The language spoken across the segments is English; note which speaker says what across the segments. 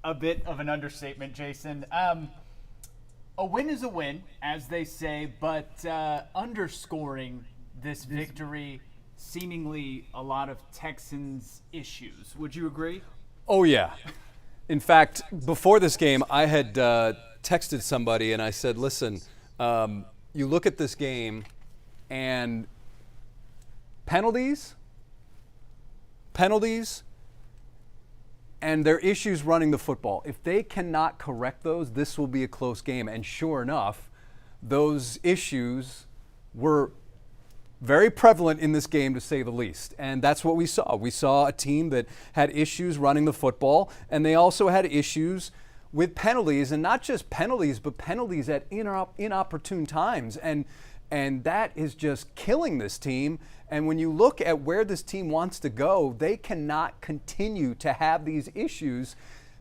Speaker 1: a bit of an understatement, Jason. A win is a win, as they say, but underscoring this victory, seemingly a lot of Texans issues. Would you agree?
Speaker 2: Oh, yeah. In fact, before this game, I had texted somebody and I said, listen, you look at this game and penalties, and their issues running the football. If they cannot correct those, this will be a close game. And sure enough, those issues were very prevalent in this game, to say the least. And that's what we saw. We saw a team that had issues running the football, and they also had issues with penalties, and not just penalties, but penalties at inopportune times. And that is just killing this team. And when you look at where this team wants to go, they cannot continue to have these issues,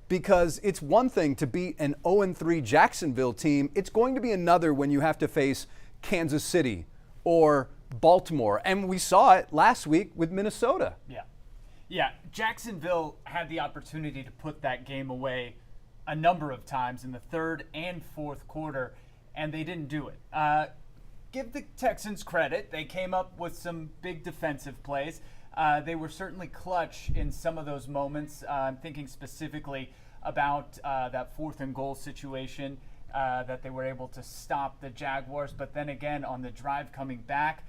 Speaker 2: because it's one thing to beat an 0-3 Jacksonville team. It's going to be another when you have to face Kansas City or Baltimore. And we saw it last week with Minnesota.
Speaker 1: Yeah. Jacksonville had the opportunity to put that game away a number of times in the third and fourth quarter, and they didn't do it. Give the Texans credit. They came up with some big defensive plays. They were certainly clutch in some of those moments. I'm thinking specifically about that 4th and goal situation that they were able to stop the Jaguars. But then again, on the drive coming back,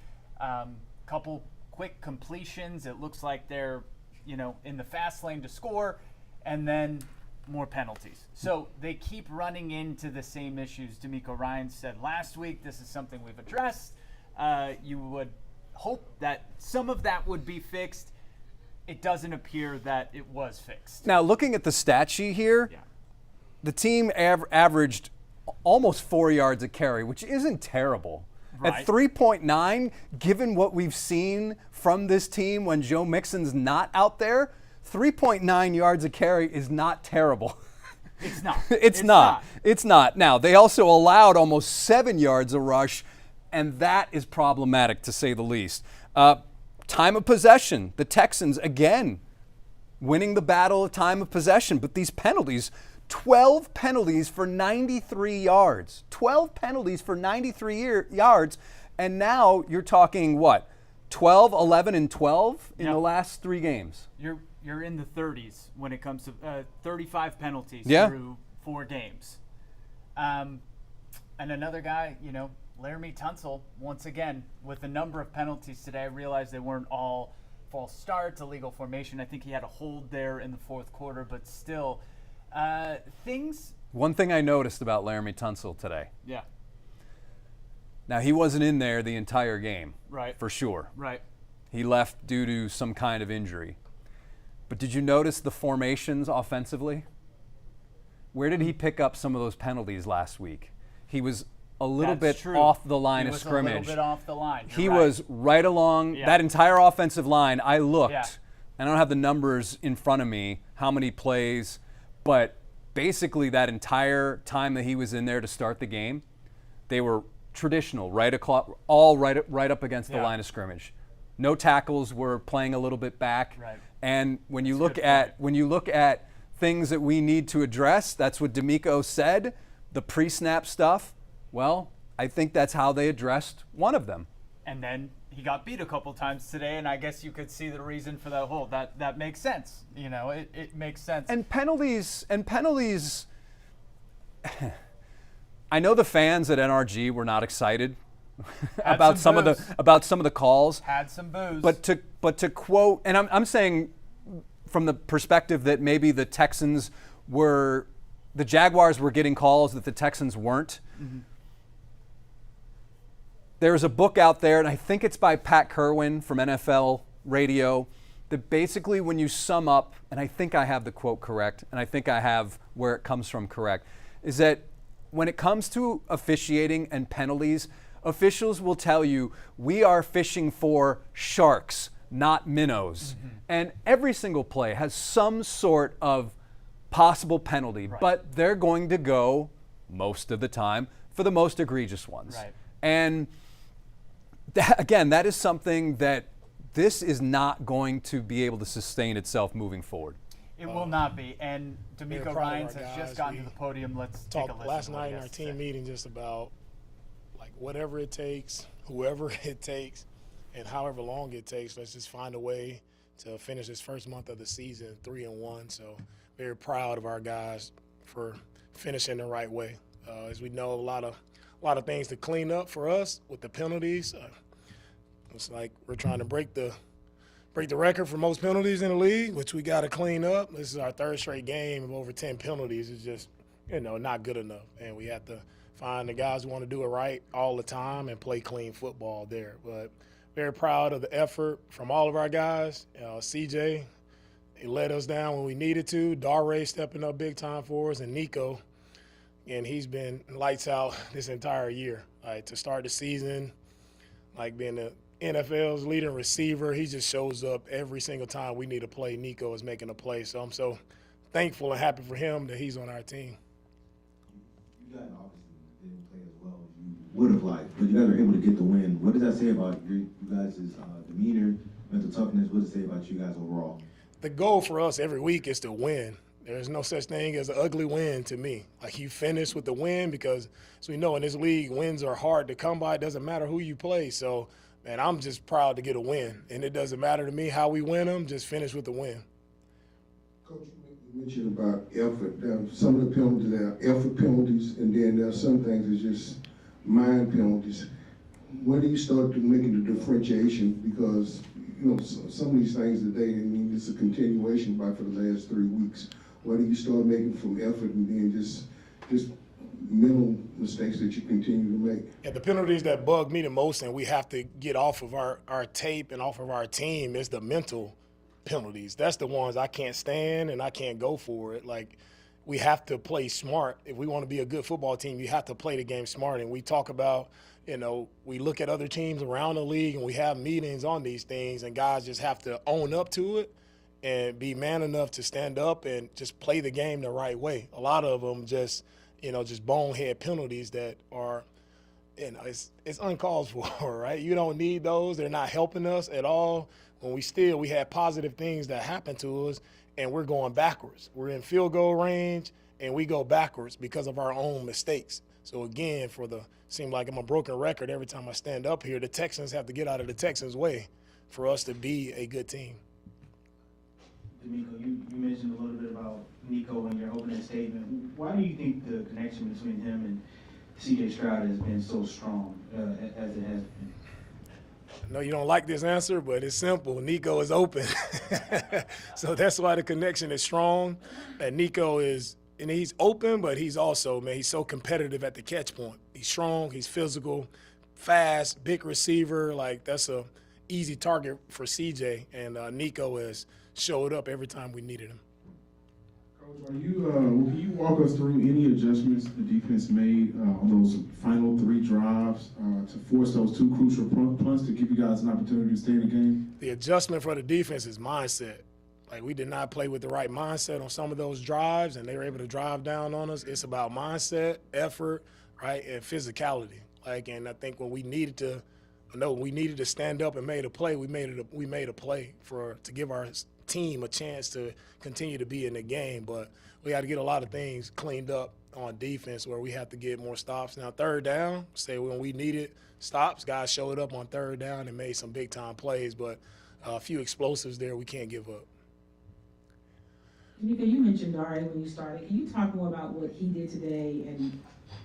Speaker 1: couple quick completions. It looks like they're, in the fast lane to score, and then more penalties. So they keep running into the same issues. Demeco Ryans said last week, this is something we've addressed. You would hope that some of that would be fixed. It doesn't appear that it was fixed.
Speaker 2: Now, looking at the stat sheet here, the team averaged almost 4 yards a carry, which isn't terrible. Right. At 3.9, given what we've seen from this team when Joe Mixon's not out there, 3.9 yards a carry is not terrible.
Speaker 1: It's not.
Speaker 2: It's not. Now, they also allowed almost 7 yards a rush, and that is problematic, to say the least. Time of possession, the Texans, again, winning the battle of time of possession. But these penalties, 12 penalties for 93 yards. 12 penalties for 93 yards. And now you're talking, what, 12, 11, and 12 in the last 3 games?
Speaker 1: You're in the 30s when it comes to 35 penalties through 4 games. And another guy, Laramie Tunsil, once again, with a number of penalties today. I realized they weren't all false starts, illegal formation. I think he had a hold there in the 4th quarter, but still,
Speaker 2: One thing I noticed about Laramie Tunsil today.
Speaker 1: Yeah.
Speaker 2: Now, he wasn't in there the entire game.
Speaker 1: Right.
Speaker 2: For sure.
Speaker 1: Right.
Speaker 2: He left due to some kind of injury. But did you notice the formations offensively? Where did he pick up some of those penalties last week? He was a little bit off the line of scrimmage.
Speaker 1: A little bit off the line.
Speaker 2: He was right along that entire offensive line. I looked, and I don't have the numbers in front of me, how many plays, but basically that entire time that he was in there to start the game, they were traditional, right up against the line of scrimmage. No tackles, were playing a little bit back.
Speaker 1: Right.
Speaker 2: And when you look at things that we need to address, that's what Demeco said, the pre-snap stuff. Well, I think that's how they addressed one of them.
Speaker 1: And then he got beat a couple times today, and I guess you could see the reason for that hold. That makes sense. It makes sense.
Speaker 2: And penalties. I know the fans at NRG were not excited about some of the calls.
Speaker 1: Had some boos.
Speaker 2: But to quote, and I'm saying from the perspective that maybe the Jaguars were getting calls that the Texans weren't. Mm-hmm. There's a book out there, and I think it's by Pat Kerwin from NFL Radio, that basically when you sum up, and I think I have the quote correct, and I think I have where it comes from correct, is that when it comes to officiating and penalties, officials will tell you, we are fishing for sharks, not minnows. Mm-hmm. And every single play has some sort of possible penalty, but they're going to go, most of the time, for the most egregious ones.
Speaker 1: Right.
Speaker 2: And that is something that this is not going to be able to sustain itself moving forward.
Speaker 1: It will not be. And Demeco Ryans has just gotten to the podium. Let's take a listen.
Speaker 3: Last night in our team meeting just about like whatever it takes, whoever it takes, and however long it takes, let's just find a way to finish this first month of the season 3-1. So very proud of our guys for finishing the right way. As we know, a lot of things to clean up for us with the penalties. It's like we're trying to break the record for most penalties in the league, which we got to clean up. This is our third straight game of over 10 penalties. It's just, not good enough. And we have to find the guys who want to do it right all the time and play clean football there. But very proud of the effort from all of our guys. CJ, he let us down when we needed to. Dare stepping up big time for us, and Nico. And he's been lights out this entire year. To start the season, being the NFL's leading receiver, he just shows up every single time we need a play. Nico is making a play. So I'm so thankful and happy for him that he's on our team.
Speaker 4: You guys obviously didn't play as well as you would have liked, but you guys were able to get the win. What does that say about you guys' demeanor, mental toughness? What does it say about you guys overall?
Speaker 3: The goal for us every week is to win. There's no such thing as an ugly win to me. You finish with the win because, as we know, in this league, wins are hard to come by. It doesn't matter who you play. So, man, I'm just proud to get a win. And it doesn't matter to me how we win them, just finish with the win.
Speaker 5: Coach, you mentioned about effort. Some of the penalties are effort penalties, and then there are some things that's just mind penalties. When do you start to making the differentiation? Because, some of these things today, it's a continuation for the last 3 weeks. Why do you start making from effort and then just mental mistakes that you continue to make?
Speaker 3: Yeah, the penalties that bug me the most and we have to get off of our tape and off of our team is the mental penalties. That's the ones I can't stand and I can't go for it. We have to play smart. If we want to be a good football team, you have to play the game smart. And we talk about, we look at other teams around the league and we have meetings on these things, and guys just have to own up to it and be man enough to stand up and just play the game the right way. A lot of them just bonehead penalties that are, it's uncalled for, right? You don't need those. They're not helping us at all. When we had positive things that happen to us, and we're going backwards. We're in field goal range, and we go backwards because of our own mistakes. So, again, seem like I'm a broken record every time I stand up here. The Texans have to get out of the Texans' way for us to be a good team.
Speaker 6: Demeco, you mentioned a little bit about Nico in your opening statement. Why do you think the connection between him and C.J. Stroud has been so strong as it has been?
Speaker 3: I know you don't like this answer, but it's simple. Nico is open. So that's why the connection is strong. And Nico he's open, but he's also, he's so competitive at the catch point. He's strong, he's physical, fast, big receiver. That's a easy target for CJ. And Nico has showed up every time we needed him.
Speaker 7: Coach, can you walk us through any adjustments the defense made on those final 3 drives to force those 2 crucial punts to give you guys an opportunity to stay in the game?
Speaker 3: The adjustment for the defense is mindset. We did not play with the right mindset on some of those drives, and they were able to drive down on us. It's about mindset, effort, right, and physicality. And I think when we needed to stand up and made a play, we made a play to give our team a chance to continue to be in the game. But we got to get a lot of things cleaned up on defense where we have to get more stops. Now, third down, when we needed stops, guys showed up on third down and made some big-time plays, but a few explosives there we can't give up.
Speaker 8: Nico, you mentioned Dare when you started. Can you talk more about what he did today and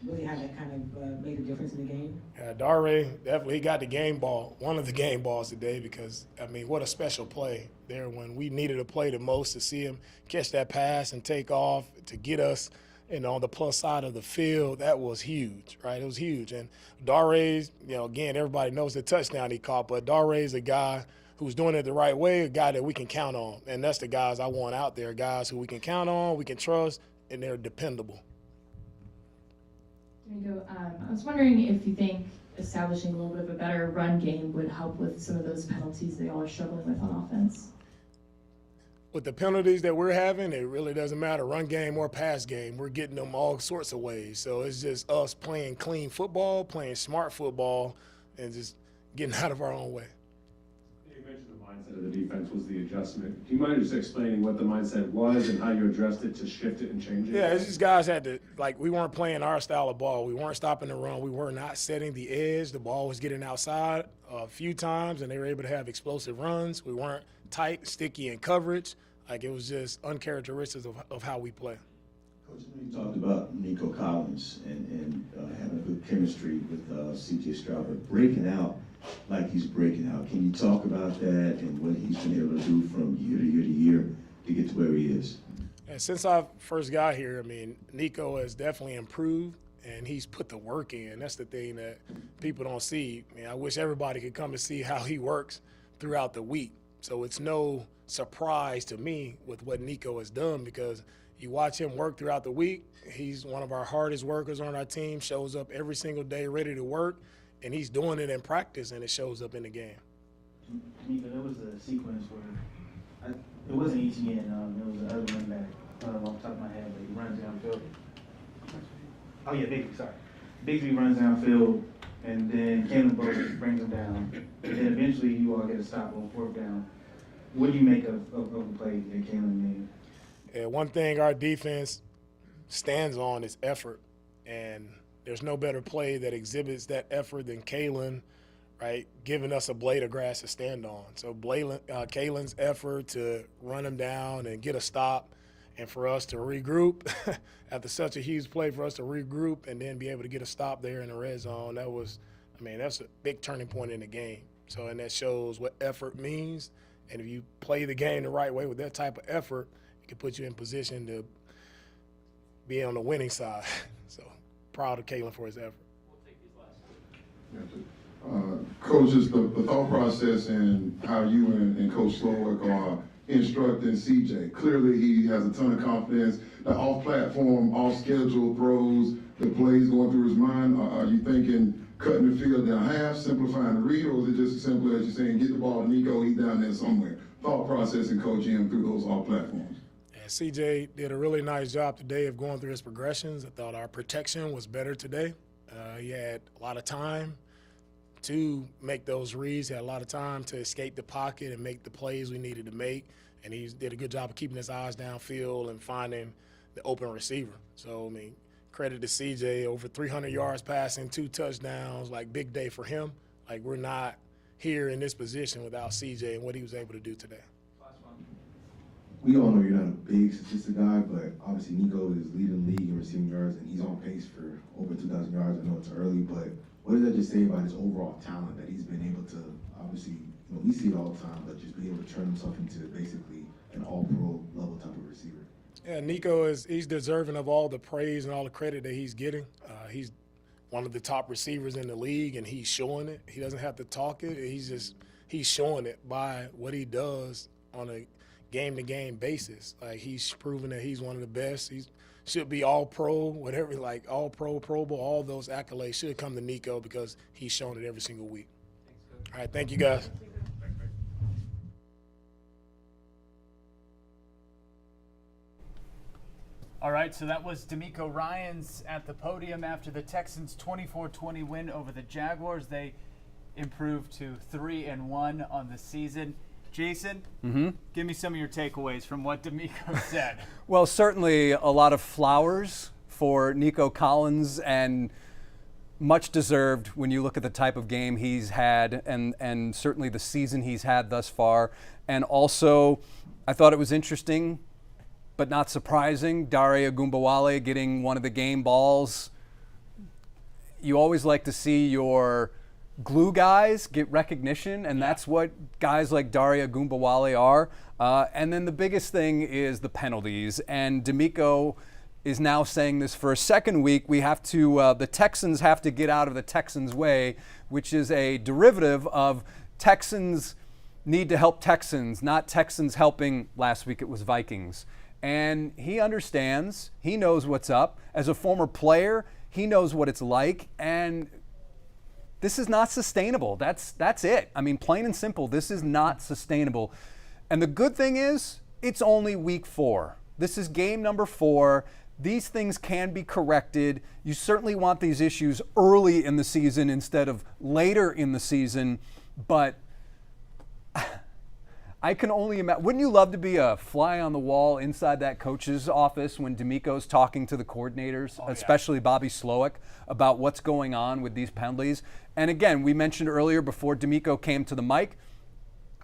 Speaker 8: really how that kind of made a difference in the game?
Speaker 3: Yeah, Dare, definitely he got the game ball, one of the game balls today because, what a special play there when we needed a play the most to see him catch that pass and take off to get us on the plus side of the field. That was huge, right? It was huge. And Dare's, again, everybody knows the touchdown he caught, but Dare's a guy who's doing it the right way, a guy that we can count on. And that's the guys I want out there, guys who we can count on, we can trust, and they're dependable.
Speaker 9: Nico, I was wondering if you think establishing a little bit of a better run game would help with some of those penalties they all are struggling with on offense.
Speaker 3: With the penalties that we're having, it really doesn't matter, run game or pass game. We're getting them all sorts of ways. So it's just us playing clean football, playing smart football, and just getting out of our own way.
Speaker 10: You mentioned the mindset of the defense was the adjustment. Do you mind just explaining what the mindset was and how you addressed it to shift it and change it?
Speaker 3: Yeah, it's just guys had to, we weren't playing our style of ball. We weren't stopping the run. We were not setting the edge. The ball was getting outside a few times, and they were able to have explosive runs. We weren't tight, sticky in coverage. It was just uncharacteristic of how we play.
Speaker 4: Coach, you talked about Nico Collins and having good chemistry with C.J. Stroud, but breaking out like he's breaking out. Can you talk about that and what he's been able to do from year to year to year to get to where he is?
Speaker 3: And since I first got here, Nico has definitely improved, and he's put the work in. That's the thing that people don't see. I wish everybody could come and see how he works throughout the week. So it's no surprise to me with what Nico has done, because you watch him work throughout the week. He's one of our hardest workers on our team, shows up every single day ready to work, and he's doing it in practice, and it shows up in the game.
Speaker 6: Nico, there was a sequence where it wasn't ETN, it was the other running back off the top of my head, but he runs downfield. Oh yeah, Bigsby, sorry. Bigsby runs downfield, and then Kalen Bowles brings him down, and then eventually you all get a stop on 4th down. What do you make of the play that Kalen made?
Speaker 3: Yeah, one thing our defense stands on is effort, and there's no better play that exhibits that effort than Kalen, right, giving us a blade of grass to stand on. So Kalen's effort to run him down and get a stop, and for us to regroup after such a huge play, for us to regroup and then be able to get a stop there in the red zone, that's a big turning point in the game. So, and that shows what effort means, and if you play the game the right way with that type of effort, it can put you in position to be on the winning side. So proud of Kalen for his effort.
Speaker 5: Coach, just the thought process and how you and Coach Slowick are instructing CJ. Clearly he has a ton of confidence. The off-platform, off-schedule throws, the plays going through his mind. Are you thinking cutting the field down half, simplifying the read, or is it just as simple as you're saying, get the ball to Nico, he's down there somewhere? Thought process and coaching him through those off-platforms.
Speaker 3: CJ did a really nice job today of going through his progressions. I thought our protection was better today. He had a lot of time to make those reads. He had a lot of time to escape the pocket and make the plays we needed to make. And he did a good job of keeping his eyes downfield and finding the open receiver. So, credit to CJ, over 300 yards passing, 2 touchdowns, big day for him. We're not here in this position without CJ and what he was able to do today.
Speaker 4: We all know you're not a big statistic guy, but obviously Nico is leading the league in receiving yards, and he's on pace for over 2,000 yards. I know it's early, but what does that just say about his overall talent, that he's been able to, obviously, we see it all the time, but just be able to turn himself into basically an all-pro level type of receiver?
Speaker 3: Yeah, Nico he's deserving of all the praise and all the credit that he's getting. He's one of the top receivers in the league, and he's showing it. He doesn't have to talk it. He's showing it by what he does on a game-to-game basis. He's proven that he's one of the best. He should be all-pro, whatever, all-pro, Pro Bowl, all those accolades should come to Nico because he's shown it every single week. All right, thank you, guys.
Speaker 1: All right, so that was Demeco Ryans at the podium after the Texans' 24-20 win over the Jaguars. They improved to 3-1 on the season. Jason, give me some of your takeaways from what Demeco said.
Speaker 2: Well, certainly a lot of flowers for Nico Collins, and much deserved when you look at the type of game he's had and certainly the season he's had thus far. And also, I thought it was interesting, but not surprising, Dare Ogunbowale getting one of the game balls. You always like to see your glue guys get recognition, and that's what guys like Dare Ogunbowale are. And then the biggest thing is the penalties. And Demeco is now saying this for a second week. We have to, the Texans have to get out of the Texans' way, which is a derivative of Texans need to help Texans, not Texans helping. Last week it was Vikings. And he understands, he knows what's up. As a former player, he knows what it's like, and this is not sustainable. That's it. Plain and simple, this is not sustainable. And the good thing is, it's only week 4. This is game number 4. These things can be corrected. You certainly want these issues early in the season instead of later in the season, but I can only imagine. Wouldn't you love to be a fly on the wall inside that coach's office when Demeco's talking to the coordinators, especially Bobby Slowick, about what's going on with these penalties? And again, we mentioned earlier before Demeco came to the mic,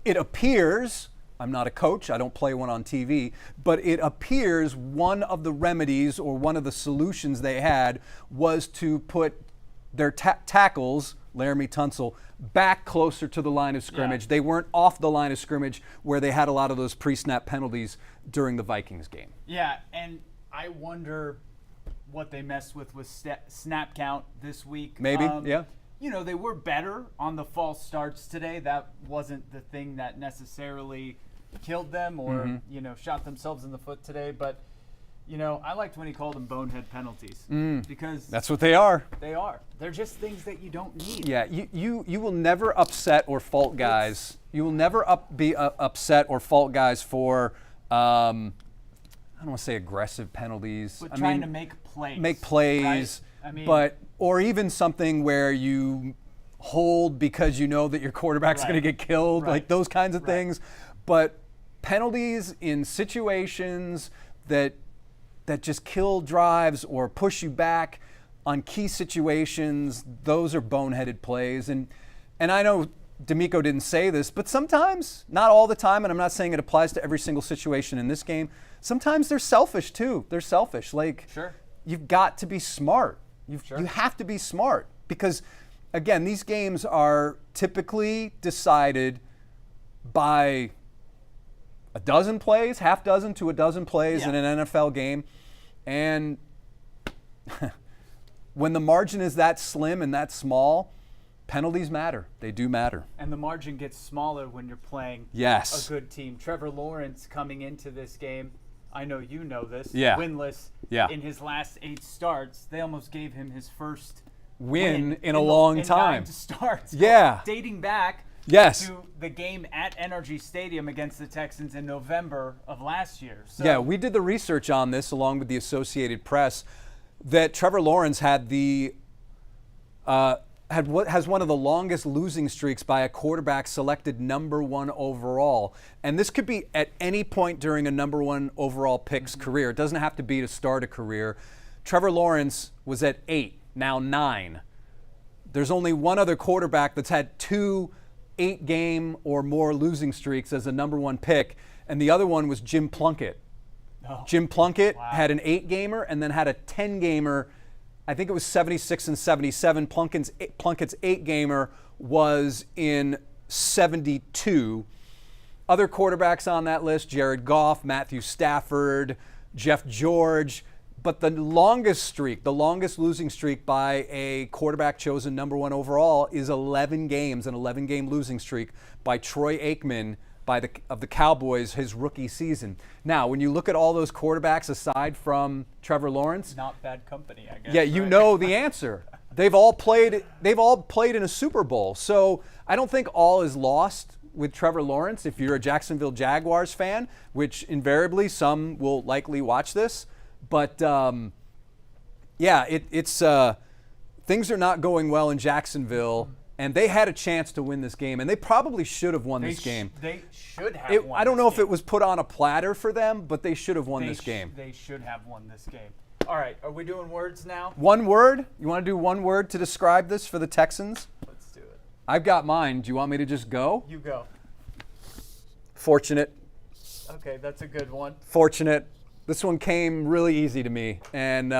Speaker 2: it appears, I'm not a coach, I don't play one on TV, but it appears one of the remedies or one of the solutions they had was to put their tackles, Laramie Tunsil, back closer to the line of scrimmage.
Speaker 1: Yeah.
Speaker 2: They weren't off the line of scrimmage where they had a lot of those pre-snap penalties during the Vikings game.
Speaker 1: Yeah, and I wonder what they messed with snap count this week.
Speaker 2: Maybe, yeah.
Speaker 1: You know, they were better on the false starts today. That wasn't the thing that necessarily killed them or, you know, shot themselves in the foot today. But, you know, I liked when he called them bonehead penalties because
Speaker 2: That's what they are.
Speaker 1: they are. They're just things that you don't need.
Speaker 2: Yeah, you will never upset or fault guys. You will never be upset or fault guys for, I don't want to say aggressive penalties.
Speaker 1: But trying to make plays.
Speaker 2: Make plays,
Speaker 1: right? I mean,
Speaker 2: but or even something where you hold because you know that your quarterback's going to get killed, like those kinds of things. But penalties in situations that just kill drives or push you back on key situations, those are boneheaded plays. And I know Demeco didn't say this, but sometimes, not all the time, and I'm not saying it applies to every single situation in this game, sometimes they're selfish too. They're selfish. Like, you've got to be smart. You have to be smart because, again, these games are typically decided by a dozen plays, half dozen to a dozen plays in an NFL game. And when the margin is that slim and that small, penalties matter. They do matter.
Speaker 1: And the margin gets smaller when you're playing
Speaker 2: Yes.
Speaker 1: a good team. Trevor Lawrence coming into this game, I know you know this, winless in his last 8 starts. They almost gave him his first
Speaker 2: win in a long time.
Speaker 1: 9 starts.
Speaker 2: Yeah.
Speaker 1: Dating back to the game at NRG Stadium against the Texans in November of last year. So,
Speaker 2: yeah, we did the research on this along with the Associated Press that Trevor Lawrence had has one of the longest losing streaks by a quarterback selected number 1 overall. And this could be at any point during a number 1 overall pick's career. It doesn't have to be to start a career. Trevor Lawrence was at 8, now 9. There's only one other quarterback that's had 2 8-game or more losing streaks as a number 1 pick, and the other one was Jim Plunkett. Jim Plunkett had an 8-gamer and then had a 10-gamer. I think it was 76 and 77. Plunkett's 8-gamer was in 72. Other quarterbacks on that list, Jared Goff, Matthew Stafford, Jeff George. But the longest losing streak by a quarterback chosen number 1 overall is 11 games, an 11-game losing streak by Troy Aikman of the Cowboys his rookie season. Now, when you look at all those quarterbacks aside from Trevor Lawrence,
Speaker 1: not bad company, I guess.
Speaker 2: Yeah, you know the answer. They've all played in a Super Bowl. So I don't think all is lost with Trevor Lawrence if you're a Jacksonville Jaguars fan, which invariably some will likely watch this. But it's things are not going well in Jacksonville. And they had a chance to win this game, and they probably should have won this game.
Speaker 1: They should have won.
Speaker 2: I don't know if it was put on a platter for them, but they should have won this game.
Speaker 1: They should have won this game. All right, are we doing words now?
Speaker 2: One word? You want to do one word to describe this for the Texans?
Speaker 1: Let's do it.
Speaker 2: I've got mine. Do you want me to just go?
Speaker 1: You go.
Speaker 2: Fortunate.
Speaker 1: Okay, that's a good one.
Speaker 2: Fortunate. This one came really easy to me, and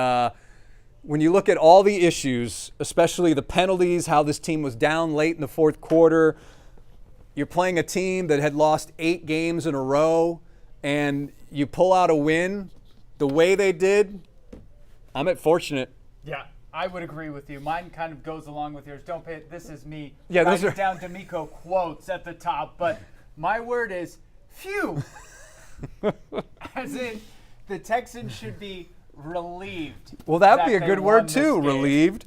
Speaker 2: when you look at all the issues, especially the penalties, how this team was down late in the fourth quarter, you're playing a team that had lost 8 games in a row, and you pull out a win the way they did, I'm at fortunate.
Speaker 1: Yeah, I would agree with you. Mine kind of goes along with yours. Don't pay. This is me.
Speaker 2: Yeah, those
Speaker 1: writing
Speaker 2: are
Speaker 1: down Demeco quotes at the top, but my word is phew. As in, the Texans should be relieved.
Speaker 2: Well, that'd be a good word too. Relieved.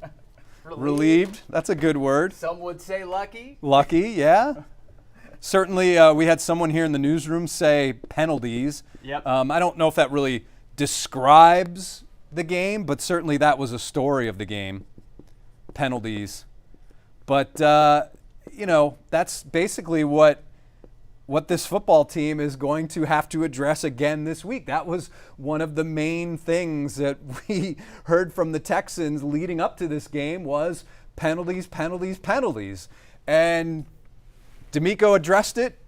Speaker 2: Relieved. That's a good word.
Speaker 1: Some would say lucky.
Speaker 2: Lucky, yeah. Certainly, we had someone here in the newsroom say penalties.
Speaker 1: Yep.
Speaker 2: I don't know if that really describes the game, but certainly that was a story of the game. Penalties. But, that's basically what what this football team is going to have to address again this week. That was one of the main things that we heard from the Texans leading up to this game was penalties, penalties, penalties. And Demeco addressed it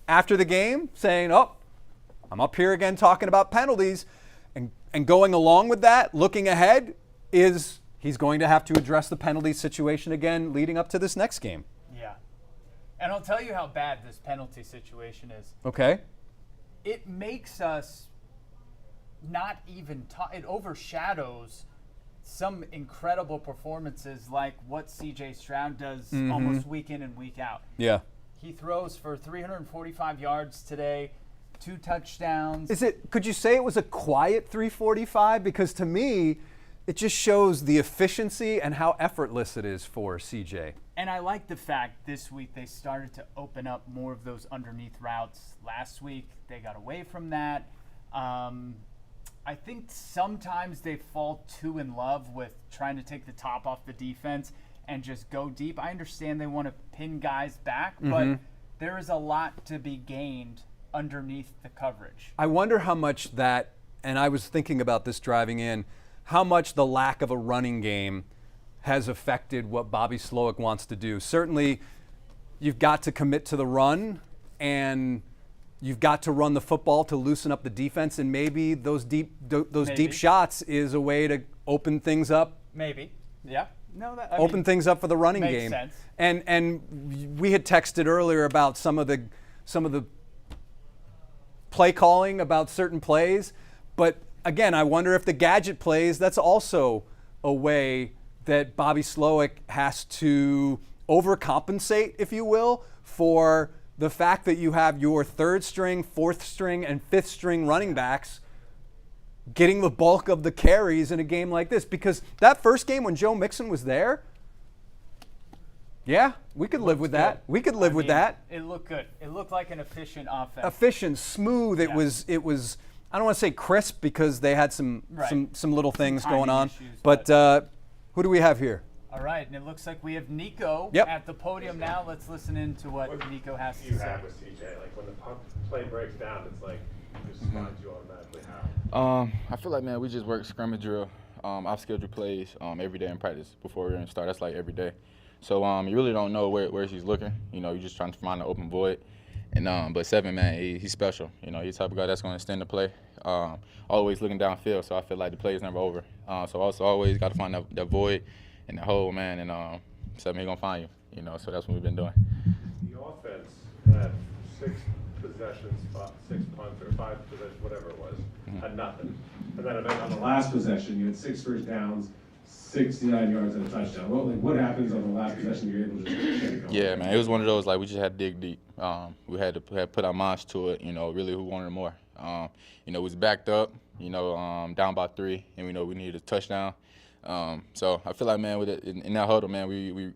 Speaker 2: after the game, saying, oh, I'm up here again talking about penalties. And going along with that, looking ahead, is he's going to have to address the penalty situation again leading up to this next game.
Speaker 1: Yeah. And I'll tell you how bad this penalty situation is.
Speaker 2: Okay.
Speaker 1: It makes us not even talk. It overshadows some incredible performances like what C.J. Stroud does almost week in and week out.
Speaker 2: Yeah.
Speaker 1: He throws for 345 yards today, 2 touchdowns.
Speaker 2: Could you say it was a quiet 345? Because to me, it just shows the efficiency and how effortless it is for CJ.
Speaker 1: And I like the fact this week they started to open up more of those underneath routes. Last week they got away from that. I think sometimes they fall too in love with trying to take the top off the defense and just go deep. I understand they want to pin guys back, but there is a lot to be gained underneath the coverage.
Speaker 2: I wonder how much that, and I was thinking about this driving in, how much the lack of a running game has affected what Bobby Slowick wants to do. Certainly, you've got to commit to the run, and you've got to run the football to loosen up the defense, and maybe those deep shots is a way to open things up.
Speaker 1: Maybe, yeah. No, that
Speaker 2: open things up for the running
Speaker 1: makes
Speaker 2: game.
Speaker 1: Sense.
Speaker 2: And we had texted earlier about some of the play calling about certain plays, but again, I wonder if the gadget plays, that's also a way that Bobby Slowick has to overcompensate, if you will, for the fact that you have your 3rd string, 4th string, and 5th string running backs getting the bulk of the carries in a game like this. Because that first game when Joe Mixon was there, yeah, we could live with that. We could live with that.
Speaker 1: It looked good. It looked like an efficient offense.
Speaker 2: Efficient, smooth. It was. I don't want to say crisp because they had some little things going on.
Speaker 1: Issues,
Speaker 2: but who do we have here?
Speaker 1: All right, and it looks like we have Nico at the podium now. Let's listen in to what Nico has to say.
Speaker 10: You have with CJ, like when the play breaks down, it's like just finds you automatically. How?
Speaker 11: I feel like, man, we just work scrimmage drill, off schedule plays every day in practice before we're going to start. That's like every day. So you really don't know where he's looking. You know, you're just trying to find an open void. And but Seven, man, he's special. You know, he's the type of guy that's going to extend the play. Always looking downfield, so I feel like the play is never over. So also always got to find that void and the hole, man. And Seven, he's going to find you. You know, so that's what we've been doing.
Speaker 10: The offense had 6 possessions, 6 punts, or 5 possessions, whatever it was, had nothing. And then on the last possession, you had 6 first downs, 69 yards and a touchdown. Well, like, what happens on the last possession you're able to just get it going?
Speaker 11: Yeah, man, it was one of those, like, we just had to dig deep. We had to put our minds to it, you know, really who wanted more. You know, we was backed up, you know, down by 3, and we know we needed a touchdown. So I feel like, man, with it, in that huddle, man, we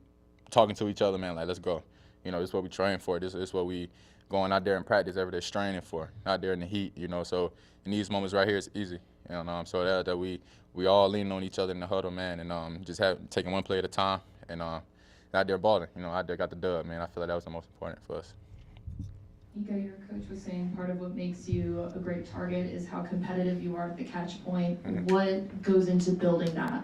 Speaker 11: talking to each other, man, like, let's go. You know, this is what we train for. This is what we going out there in practice every day straining for, out there in the heat, you know. So in these moments right here, it's easy. And so that we all leaning on each other in the huddle, man, and just taking one play at a time and out there balling. You know, out there got the dub, man. I feel like that was the most important for us.
Speaker 9: Nico, your coach was saying part of what makes you a great target is how competitive you are at the catch point. What goes into building that?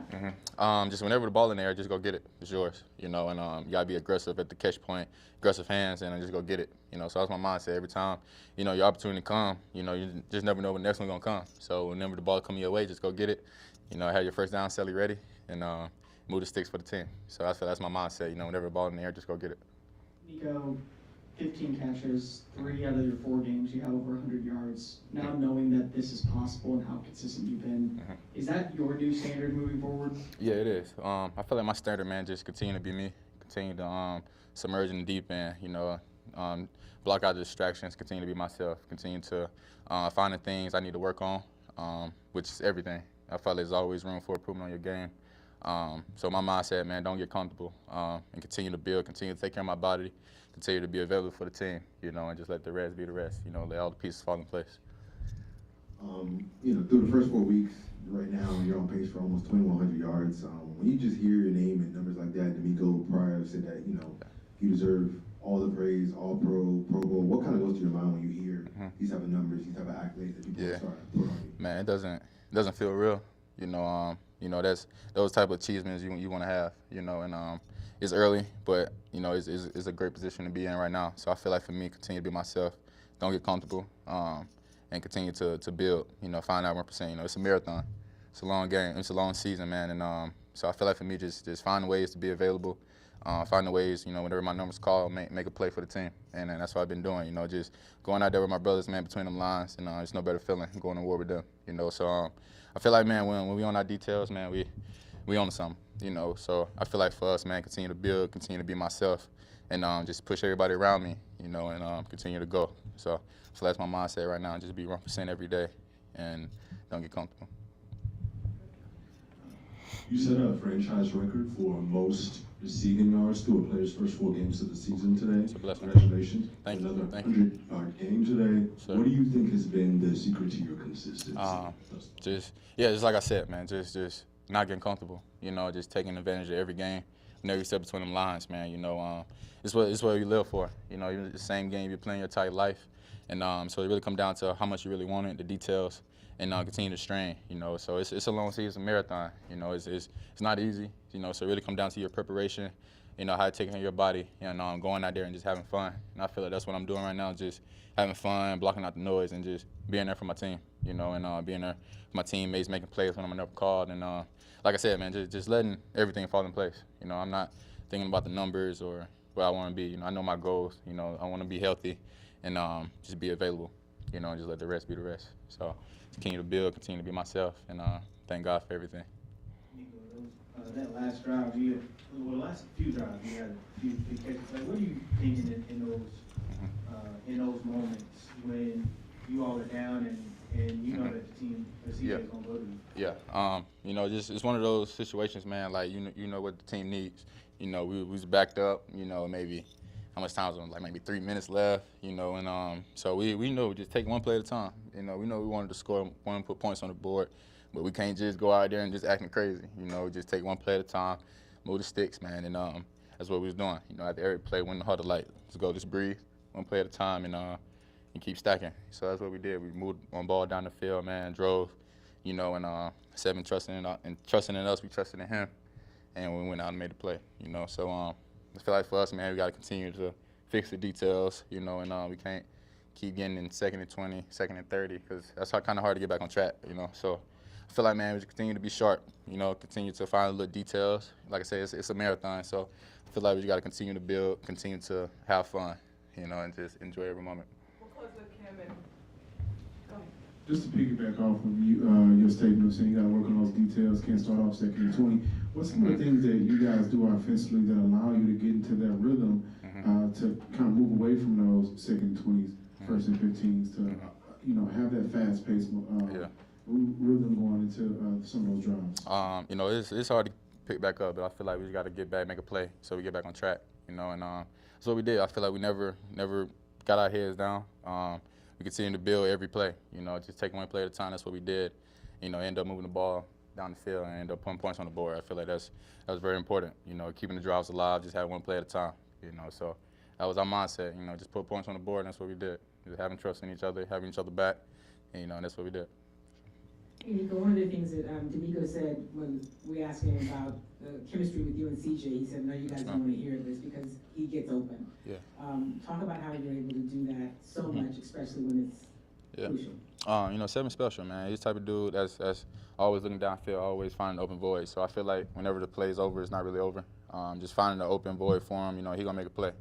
Speaker 11: Just whenever the ball in there, just go get it. It's yours, you know, and you gotta be aggressive at the catch point, aggressive hands, and just go get it. You know, so that's my mindset every time. You know, your opportunity come. You know, you just never know when the next one's gonna come. So whenever the ball come your way, just go get it. You know, have your first down, celly ready, and move the sticks for the team. So that's my mindset. You know, whenever the ball in the air, just go get it.
Speaker 12: Nico, 15 catches, 3 out of your 4 games, you have over 100 yards. Now knowing that this is possible and how consistent you've been, is that your new standard moving forward?
Speaker 11: Yeah, it is. I feel like my standard, man, just continue to be me, continue to submerge in the deep end, you know, block out the distractions, continue to be myself, continue to find the things I need to work on, which is everything. I feel like there's always room for improvement on your game. So my mindset, man, don't get comfortable and continue to build, continue to take care of my body, continue to be available for the team, you know, and just let the rest be the rest, you know, let all the pieces fall in place.
Speaker 4: You know, through the first 4 weeks, right now, you're on pace for almost 2,100 yards. When you just hear your name and numbers like that, Demeco prior said that, you know, you deserve all the praise, all pro, Pro Bowl. What kind of goes through your mind when you hear these type of numbers, these type of accolades that people start to put on you?
Speaker 11: Man, it doesn't feel real. That's those type of achievements you want to have. And it's early, but it's a great position to be in right now. So I feel like for me, continue to be myself, don't get comfortable, and continue to build. Find out 1%. It's a marathon, it's a long game, it's a long season, man. And so I feel like for me, just find ways to be available, find the ways, whenever my number's called, make a play for the team. And that's what I've been doing. Just going out there with my brothers, man, between them lines, and it's no better feeling going to war with them. So I feel like, man, when we on our details, man, we on to something. So I feel like for us, man, continue to build, continue to be myself, and just push everybody around me, and continue to go. So I feel that's my mindset right now, just be 1% every day and don't get comfortable.
Speaker 7: You set a franchise record for most receiving yards through a player's first 4 games of the season today.
Speaker 11: It's a blessing.
Speaker 7: Congratulations.
Speaker 11: Thank you.
Speaker 7: Another
Speaker 11: Thank you.
Speaker 7: 100-yard game today.
Speaker 11: Sure.
Speaker 7: What do you think has been the secret to your consistency?
Speaker 11: Just like I said, man, just not getting comfortable. Just taking advantage of every game. Whenever you step between them lines, man, it's what you live for. Even the same game you're playing your entire life. And so it really comes down to how much you really want it, the details, and continue to strain. So it's a long season, it's a marathon. It's not easy. So it really comes down to your preparation, how you taking care of your body, and going out there and just having fun. And I feel like that's what I'm doing right now, just having fun, blocking out the noise, and just being there for my team. And being there for my teammates, making plays when I'm never called, and like I said, man, just letting everything fall in place. I'm not thinking about the numbers or where I want to be. I know my goals. I want to be healthy and just be available. And just let the rest be the rest. So continue to build, continue to be myself, and thank God for everything.
Speaker 6: Nico, that last drive, the last few drives, you had a few big catches. Like, what are you thinking in those moments when you all are down and you know that the CJ is gonna go to you?
Speaker 11: Yeah. Just it's one of those situations, man. Like you know what the team needs. We was backed up. Maybe how much time was on? Like maybe 3 minutes left. And so we know just take one play at a time. We know we wanted to score, want to put points on the board, but we can't just go out there and just acting crazy. Just take one play at a time, move the sticks, man. And that's what we was doing. After every play, win the huddle, like let's go, just breathe, one play at a time, and keep stacking. So that's what we did. We moved one ball down the field, man, drove, and Seven trusting in us, we trusted in him, and we went out and made the play, So I feel like for us, man, we got to continue to fix the details, and we can't keep getting in 2nd and 20, 2nd and 30, because that's kind of hard to get back on track, So I feel like, man, we continue to be sharp, continue to find little details. Like I said, it's a marathon, so I feel like we got to continue to build, continue to have fun, and just enjoy every moment.
Speaker 7: Just to piggyback off of your statement of saying you got to work on those details, can't start off 2nd and 20. What's some of the things that you guys do offensively that allow you to get into that rhythm to kind of move away from those 2nd and 20s, 1st and 15s, to have that fast-paced rhythm going into some of those drives?
Speaker 11: It's hard to pick back up, but I feel like we just got to get back, make a play, so we get back on track. And that's what we did. I feel like we never got our heads down. We continue to build every play, just take one play at a time. That's what we did. End up moving the ball down the field and end up putting points on the board. I feel like that was very important, keeping the drives alive, just having one play at a time, So that was our mindset, just put points on the board, and that's what we did. Just having trust in each other, having each other back, and that's what we did.
Speaker 8: Hey, Nico, one of the things that Demeco said when we asked him about the chemistry with you and CJ, he said, no, you guys don't want to hear this because he gets open.
Speaker 11: Yeah.
Speaker 8: Talk about how you're able to do that so much, especially when it's crucial.
Speaker 11: Seven's special, man. He's the type of dude that's always looking downfield, always finding an open void. So I feel like whenever the play's over, it's not really over. Just finding an open void for him, he gonna make a play.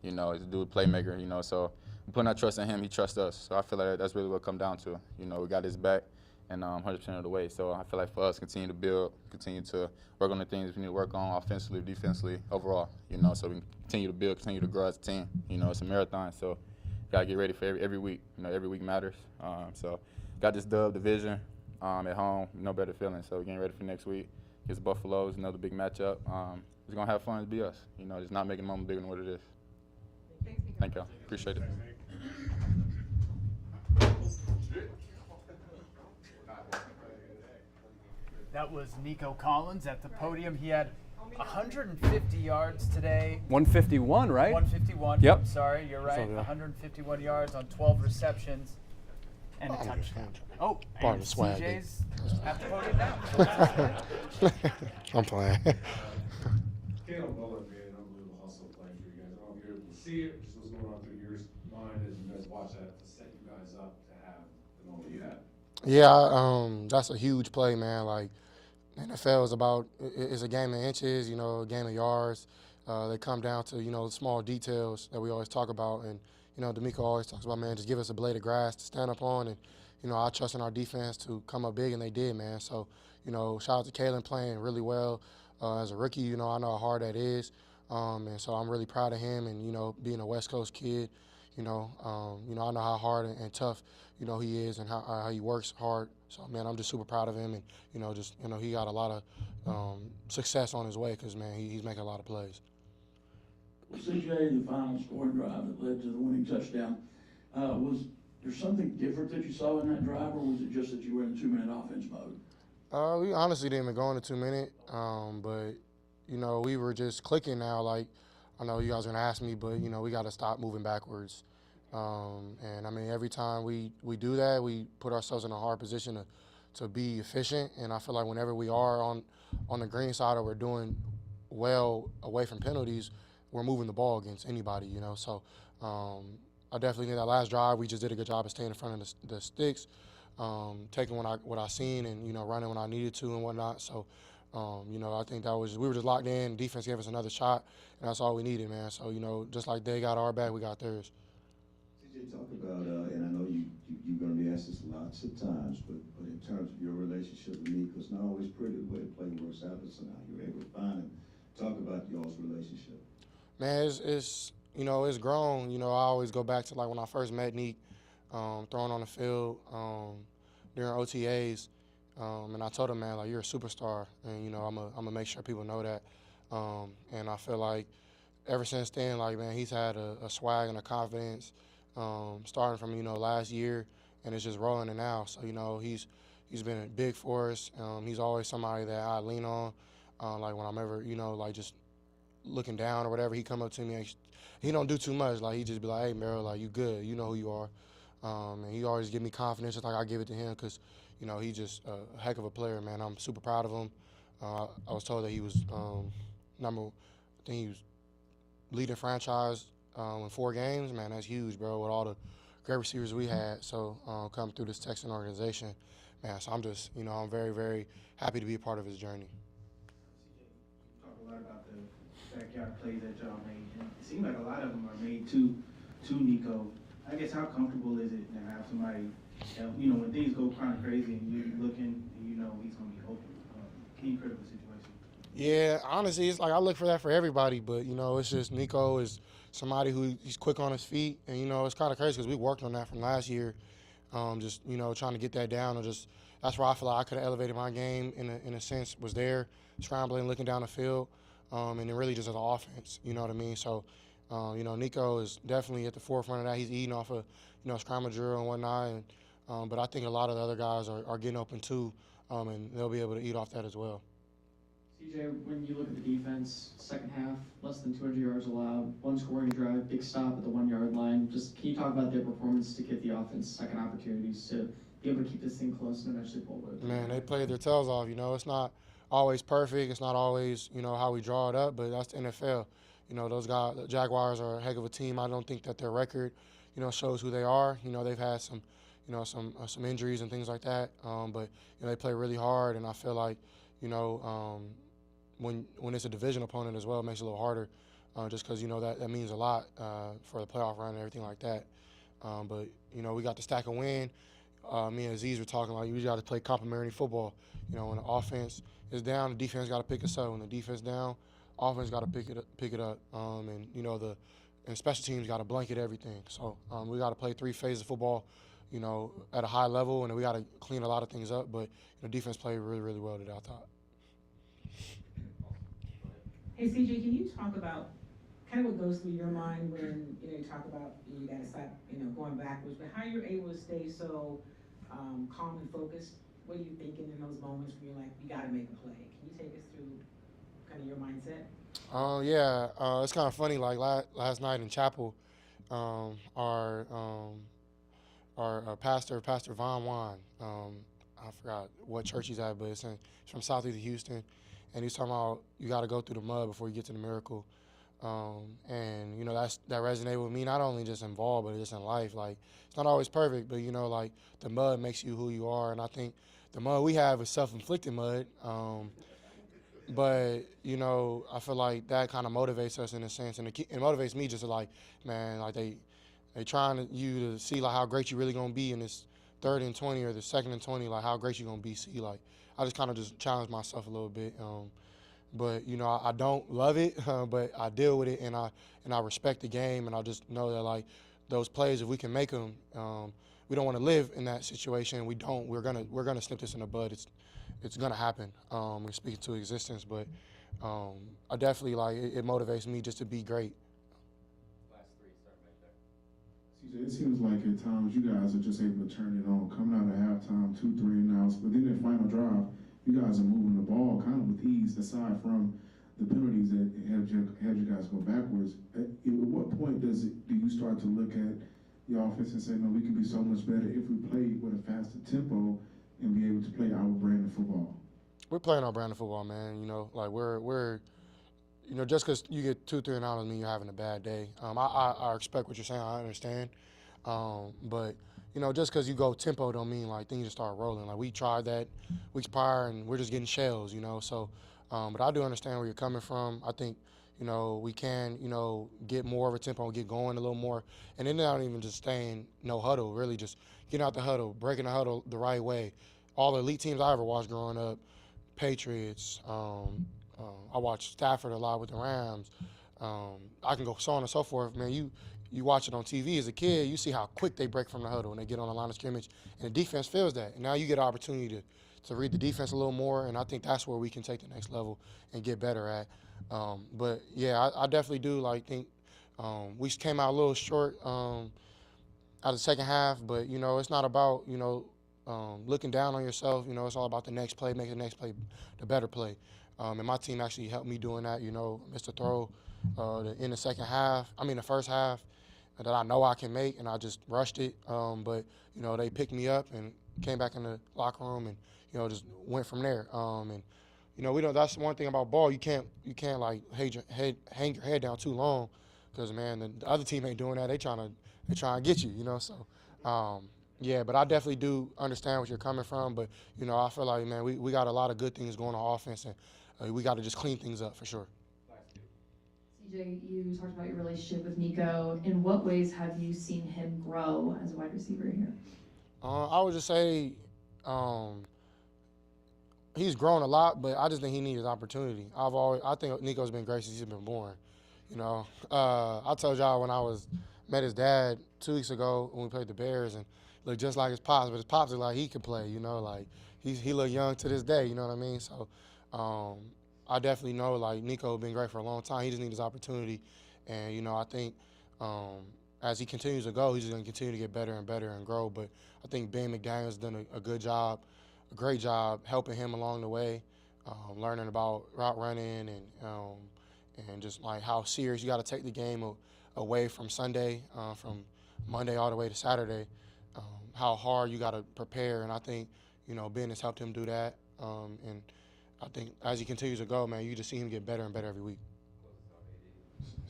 Speaker 11: He's a dude playmaker, so we're putting our trust in him, he trusts us. So I feel like that's really what it comes down to. We got his back. And 100% of the way. So I feel like for us, continue to build, continue to work on the things we need to work on offensively, defensively, overall, so we can continue to build, continue to grow as a team. It's a marathon, so got to get ready for every week. Every week matters. So got this division at home, no better feeling. So we're getting ready for next week. Against Buffalo is another big matchup. We're going to have fun to be us, just not making the moment bigger than what it is. Thank y'all. Appreciate it.
Speaker 1: That was Nico Collins at the podium. He had 150 yards today.
Speaker 2: 151, right?
Speaker 1: 151.
Speaker 2: Yep.
Speaker 1: I'm sorry, you're right. 151 yards on 12 receptions and a touchdown. Oh,
Speaker 3: Part
Speaker 1: and
Speaker 3: of the swag,
Speaker 1: CJ's at the podium now.
Speaker 3: I'm playing.
Speaker 10: Caleb Bullock made an unbelievable hustle playing for you guys. I don't know if you're able to see it, just what's going on through your mind as you guys watch that to set you guys up to have the moment you had.
Speaker 3: Yeah, that's a huge play, man. Like, NFL is about, it's a game of inches, you know, a game of yards. They come down to, you know, small details that we always talk about. And, you know, Demeco always talks about, man, just give us a blade of grass to stand up on. And, you know, I trust in our defense to come up big, and they did, man. So, you know, shout out to Kalen playing really well. As a rookie, you know, I know how hard that is. And so I'm really proud of him and, you know, being a West Coast kid, I know how hard and tough, you know, he is and how he works hard. So, man, I'm just super proud of him. And, you know, he got a lot of success on his way because, man, he's making a lot of plays.
Speaker 13: CJ, the final scoring drive that led to the winning touchdown, was there something different that you saw in that drive, or was it just that you were in the 2-minute offense mode?
Speaker 3: We honestly didn't even go in the 2-minute, but, you know, we were just clicking now. Like, I know you guys are going to ask me, but, you know, we got to stop moving backwards. And, I mean, every time we do that, we put ourselves in a hard position to be efficient. And I feel like whenever we are on the green side or we're doing well away from penalties, we're moving the ball against anybody, you know. So I definitely think that last drive, we just did a good job of staying in front of the sticks, taking what I seen and, you know, running when I needed to and whatnot. So, you know, I think we were just locked in. Defense gave us another shot, and that's all we needed, man. So, you know, just like they got our back, we got theirs.
Speaker 14: CJ, talk about, and I know you're going to be asked this lots of times, but in terms of your relationship with Nico, it's not always pretty the way the play works out, but somehow you're able to find him. Talk about y'all's relationship.
Speaker 3: Man, it's you know, it's grown. You know, I always go back to, like, when I first met Nick, throwing on the field during OTAs, and I told him, man, like, you're a superstar, and, you know, I'm gonna make sure people know that. And I feel like ever since then, like, man, he's had a swag and a confidence, starting from, you know, last year, and it's just rolling it now. So, you know, he's been big for us. He's always somebody that I lean on, like, when I'm ever, you know, like, just looking down or whatever, he come up to me and he don't do too much. Like, he just be like, hey, Merrill, like, you good, you know who you are. And he always give me confidence just like I give it to him because, you know, he's just a heck of a player, man. I'm super proud of him. I was told that he was I think he was leading franchise in 4 games. Man, that's huge, bro, with all the great receivers we had. So come through this Texan organization, man, so I'm just, you know, I'm very, very happy to be a part of his journey.
Speaker 6: You talk a lot about the backyard plays that y'all made, and it seems like a lot of them are made to Nico. I guess how comfortable is it to have somebody, you know, when things go kind of crazy and you're looking and you know he's going to be open, any critical situation?
Speaker 3: Yeah, honestly, it's like I look for that for everybody, but, you know, it's just Nico is somebody he's quick on his feet, and, you know, it's kind of crazy because we worked on that from last year, just, you know, trying to get that down, or just that's where I feel like I could have elevated my game in a sense, was there, scrambling, looking down the field, and then really just as an offense, you know what I mean? So, you know, Nico is definitely at the forefront of that. He's eating off of, you know, scramble drill and whatnot, and, but I think a lot of the other guys are getting open too, and they'll be able to eat off that as well.
Speaker 12: CJ, when you look at the defense, second half, less than 200 yards allowed, 1 scoring drive, big stop at the 1-yard line. Just can you talk about their performance to get the offense second opportunities to be able to keep this thing close and eventually pull it?
Speaker 3: Man, they played their tails off. You know, it's not always perfect. It's not always, you know, how we draw it up, but that's the NFL. You know, those guys, the Jaguars are a heck of a team. I don't think that their record, you know, shows who they are. You know, they've had some, you know, some injuries and things like that, but, you know, they play really hard, and I feel like, you know, when it's a division opponent as well, it makes it a little harder, just because, you know, that means a lot for the playoff run and everything like that. But, you know, we got the stack of win. Me and Aziz were talking like, we got to play complementary football. You know, when the offense is down, the defense got to pick us up. When the defense down, offense got to pick it up. And, you know, and special teams got to blanket everything. So we got to play 3 phases of football, you know, at a high level, and we got to clean a lot of things up. But, you know, defense played really, really well today, I thought.
Speaker 8: Hey, CJ, can you talk about kind of what goes through your mind when, you know, you talk about you got to stop, you know, going backwards, but how you're able to stay so calm and focused? What are you thinking in those moments where you're like, you got to make a play? Can you take us through kind of your mindset?
Speaker 3: It's kind of funny. Like last night in chapel, our pastor, Pastor Von Juan, I forgot what church he's at, but it's from southeast of Houston, and he's talking about you got to go through the mud before you get to the miracle. And you know that resonated with me, not only just in ball, but just in life. Like it's not always perfect, but you know, like the mud makes you who you are, and I think the mud we have is self-inflicted mud. But you know, I feel like that kind of motivates us in a sense, and it motivates me just to like, man, like they trying you to see like how great you really gonna be in this 3rd and 20 or the 2nd and 20, like how great you gonna be. See, like I just kind of just challenge myself a little bit. But you know, I don't love it, but I deal with it, and I respect the game, and I just know that like those plays, if we can make them, we don't want to live in that situation. We don't. We're gonna snip this in the bud. It's gonna happen. We're speaking to existence, but I definitely like it motivates me just to be great.
Speaker 7: CJ, it seems like at times you guys are just able to turn it on, coming out of halftime, 2-3 and outs, but then that final drive, you guys are moving the ball kind of with ease, aside from the penalties that had you guys go backwards. At what point do you start to look at the offense and say, no, we can be so much better if we play with a faster tempo and be able to play our brand of football?
Speaker 3: We're playing our brand of football, man. You know, like we're you know, just because you get 2-3 and out doesn't mean you're having a bad day. I respect what you're saying. I understand. But, you know, just because you go tempo don't mean, like, things just start rolling. Like, we tried that weeks prior, and we're just getting shells, you know. So, but I do understand where you're coming from. I think, you know, we can, you know, get more of a tempo and get going a little more. And then not even just staying no huddle, really just getting out the huddle, breaking the huddle the right way. All the elite teams I ever watched growing up, Patriots, I watched Stafford a lot with the Rams. I can go so on and so forth. Man, you watch it on TV as a kid, you see how quick they break from the huddle when they get on the line of scrimmage, and the defense feels that. And now you get an opportunity to read the defense a little more, and I think that's where we can take the next level and get better at. But yeah, I definitely do think we came out a little short out of the second half, but you know, it's not about looking down on yourself. You know, it's all about the next play, making the next play the better play. And my team actually helped me doing that. You know, missed a throw in the first half that I know I can make, and I just rushed it. But you know, they picked me up and came back in the locker room, and you know, just went from there. And you know, that's one thing about ball. You can't like hang your head down too long, because man, the other team ain't doing that. They trying to get you. You know, so. Yeah, but I definitely do understand where you're coming from. But, you know, I feel like, man, we got a lot of good things going on offense, and we got to just clean things up for sure.
Speaker 9: CJ, you talked about your relationship with Nico. In what ways have you seen him grow as a wide receiver here?
Speaker 3: I would just say he's grown a lot, but I just think he needs an opportunity. I think Nico's been great since he's been born. You know, I told y'all when I met his dad 2 weeks ago when we played the Bears, and looked just like his pops, but his pops looked like he could play, you know, like he look young to this day, you know what I mean? So I definitely know like Nico been great for a long time. He just needs his opportunity, and you know, I think as he continues to go, he's just gonna continue to get better and better and grow. But I think Ben McDaniel's done a good job, a great job helping him along the way, learning about route running and just like how serious you got to take the game away from Sunday, from Monday all the way to Saturday. How hard you got to prepare, and I think, you know, Ben has helped him do that, and I think as he continues to go, man, you just see him get better and better every week.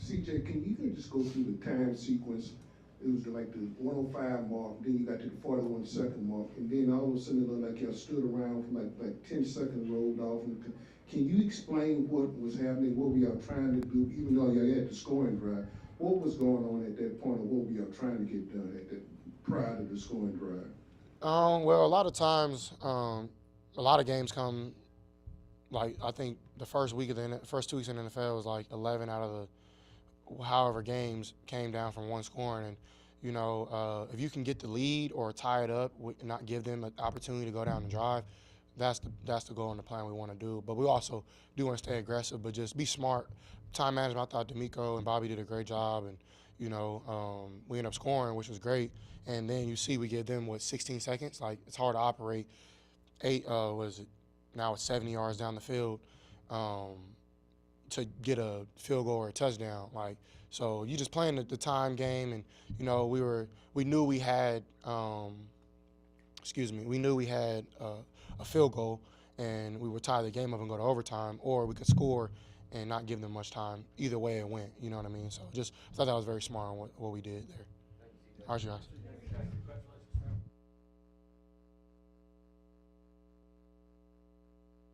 Speaker 5: CJ, can you just go through the time sequence? It was like the 105 mark, then you got to the 41 second mark, and then all of a sudden it looked like y'all stood around for like 10 seconds rolled off. And can you explain what was happening, what we are trying to do, even though y'all had the scoring drive? What was going on at that point, or what we are trying to get done prior to the scoring drive?
Speaker 3: Well, a lot of times, a lot of games come, like I think the first 2 weeks in the NFL was like 11 out of the however games came down from one scoring, and you know, if you can get the lead or tie it up, not give them an opportunity to go down and drive, that's the goal and the plan we want to do. But we also do want to stay aggressive, but just be smart. Time management, I thought Demeco and Bobby did a great job, and you know, we ended up scoring, which was great. And then you see we give them 16 seconds. Like, it's hard to operate. Now it's 70 yards down the field. to get a field goal or a touchdown. Like, so you just playing the time game, and we knew we had a field goal, and we would tie the game up and go to overtime, or we could score and not give them much time. Either way it went, you know what I mean? So I thought that was very smart on what we did there. All right, you guys.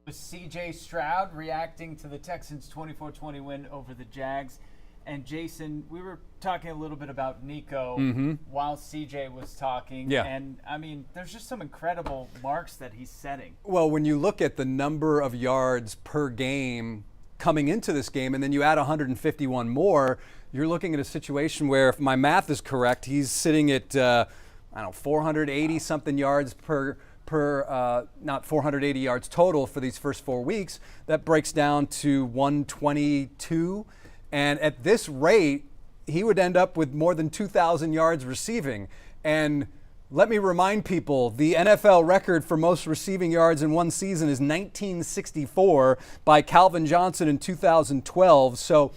Speaker 1: CJ Stroud reacting to the Texans' 24-20 win over the Jags. And Jason, we were talking a little bit about Nico while CJ was talking.
Speaker 2: Yeah.
Speaker 1: And, I mean, there's just some incredible marks that he's setting.
Speaker 2: Well, when you look at the number of yards per game coming into this game, and then you add 151 more, you're looking at a situation where, if my math is correct, he's sitting at, 480-something yards not 480 yards total for these first 4 weeks. That breaks down to 122. And at this rate, he would end up with more than 2,000 yards receiving. And let me remind people, the NFL record for most receiving yards in one season is 1964 by Calvin Johnson in 2012. So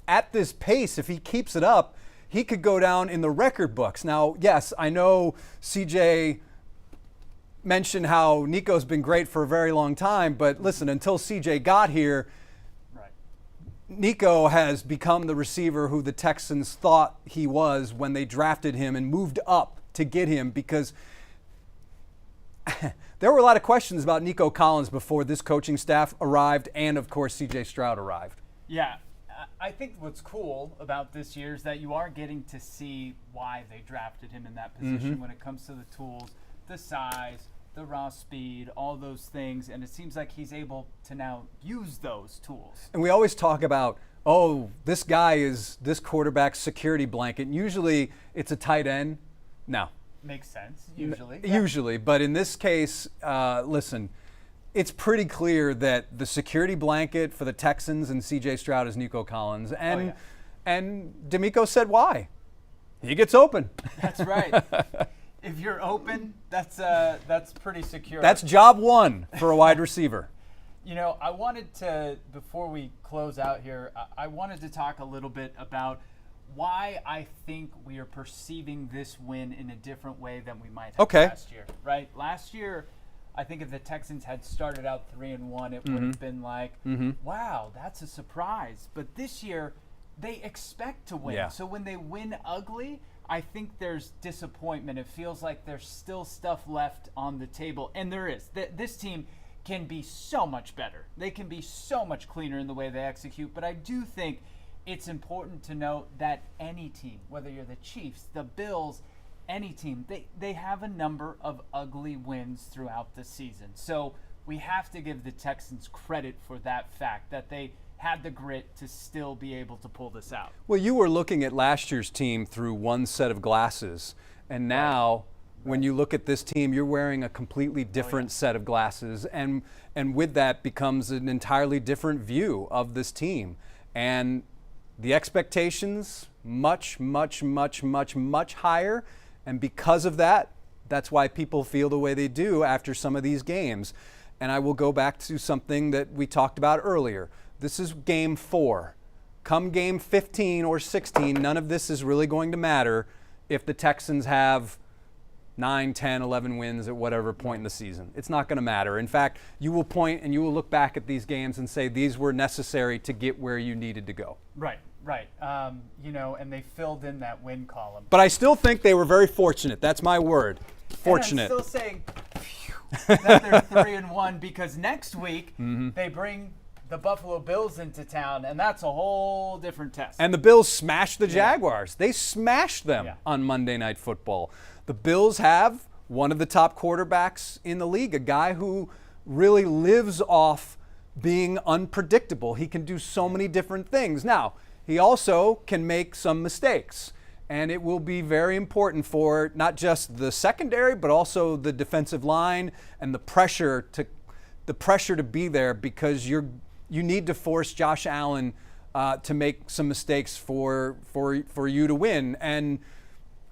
Speaker 2: at this pace, if he keeps it up, he could go down in the record books. Now, yes, I know CJ mentioned how Nico's been great for a very long time, but listen, until CJ got here, Nico has become the receiver who the Texans thought he was when they drafted him and moved up to get him, because there were a lot of questions about Nico Collins before this coaching staff arrived, and of course CJ Stroud arrived.
Speaker 1: Yeah, I think what's cool about this year is that you are getting to see why they drafted him in that position when it comes to the tools, the size, the raw speed, all those things, and it seems like he's able to now use those tools.
Speaker 2: And we always talk about, oh, this guy is this quarterback's security blanket. Usually it's a tight end. No.
Speaker 1: Makes sense, usually.
Speaker 2: Usually, but in this case, listen, it's pretty clear that the security blanket for the Texans and C.J. Stroud is Nico Collins. And and Demeco said why. He gets open.
Speaker 1: That's right. If you're open, that's pretty secure.
Speaker 2: That's job one for a wide receiver.
Speaker 1: You know, I wanted to, before we close out here, I wanted to talk a little bit about why I think we are perceiving this win in a different way than we might have last year, right? Last year, I think if the Texans had started out 3-1, it would have been like, wow, that's a surprise. But this year, they expect to win.
Speaker 2: Yeah.
Speaker 1: So when they win ugly, I think there's disappointment. It feels like there's still stuff left on the table. And there is. This team can be so much better. They can be so much cleaner in the way they execute. But I do think it's important to note that any team, whether you're the Chiefs, the Bills, any team, they have a number of ugly wins throughout the season. So we have to give the Texans credit for that fact, that they had the grit to still be able to pull this out.
Speaker 2: Well, you were looking at last year's team through one set of glasses, and now when you look at this team, you're wearing a completely different set of glasses, and with that becomes an entirely different view of this team. And the expectations much, much, much, much, much higher, and because of that, that's why people feel the way they do after some of these games. And I will go back to something that we talked about earlier. This is game 4. Come game 15 or 16, none of this is really going to matter if the Texans have 9, 10, 11 wins at whatever point in the season. It's not going to matter. In fact, you will point and you will look back at these games and say these were necessary to get where you needed to go.
Speaker 1: Right. And they filled in that win column.
Speaker 2: But I still think they were very fortunate. That's my word. Fortunate.
Speaker 1: And I'm still saying that they're 3-1 because next week they bring the Buffalo Bills into town, and that's a whole different test.
Speaker 2: And the Bills smashed the Jaguars. They smashed them on Monday Night Football. The Bills have one of the top quarterbacks in the league, a guy who really lives off being unpredictable. He can do so many different things. Now, he also can make some mistakes, and it will be very important for not just the secondary, but also the defensive line and the pressure to be there, because you need to force Josh Allen to make some mistakes for you to win. And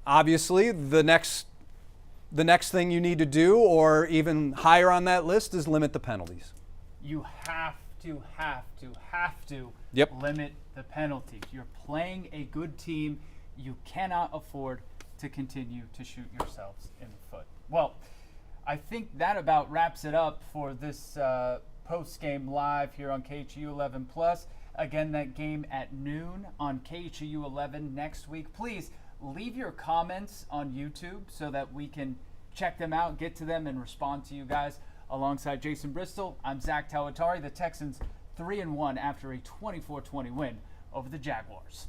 Speaker 2: obviously, the next thing you need to do, or even higher on that list, is limit the penalties.
Speaker 1: You have to
Speaker 2: Yep.
Speaker 1: limit the penalties. You're playing a good team. You cannot afford to continue to shoot yourselves in the foot. Well, I think that about wraps it up for this post-game live here on KHOU 11 Plus. Again, that game at noon on KHOU 11 next week. Please leave your comments on YouTube so that we can check them out, get to them, and respond to you guys. Alongside Jason Bristol, I'm Zach Tawatari. The Texans 3-1 after a 24-20 win over the Jaguars.